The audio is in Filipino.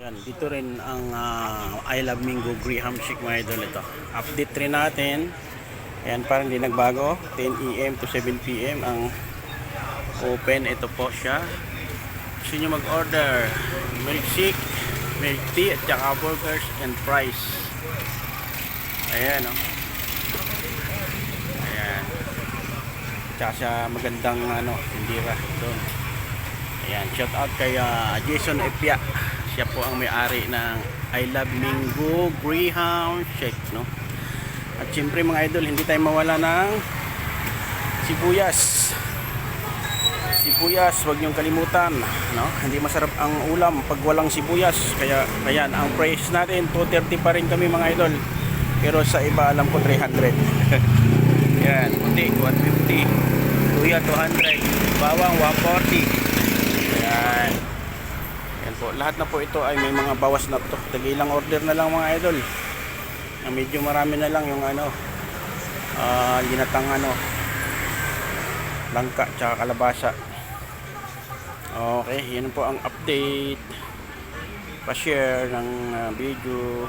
Yan, dito rin ang I Love Mingo Graham Shake mga idol ito. Update rin natin. Ayan, parang hindi nagbago. 10 AM to 7 PM ang open. Ito po siya. Gusto nyo mag-order milkshake, milk tea at saka burgers and fries. Ayan, oh. Ayan. Tsaka siya magandang tindira doon. Ayan, shout out kay Jason Epia. Siya po ang may-ari ng I Love Mingo Graham Shake, no? At siyempre mga idol, hindi tayo mawala ng sibuyas. Sibuyas, huwag niyong kalimutan, no? Hindi masarap ang ulam pag walang sibuyas. Kaya ayan, ang price natin 230 pa rin kami mga idol. Pero sa iba alam ko 300. Yan, puti 150, luya 200, bawang 140. Yan. Yan po, lahat na po ito ay may mga bawas na to. Tagilang order na lang mga idol. Medyo marami na lang yung ginatang langka tsaka kalabasa. Okay, yan po ang update. Pa-share ng video.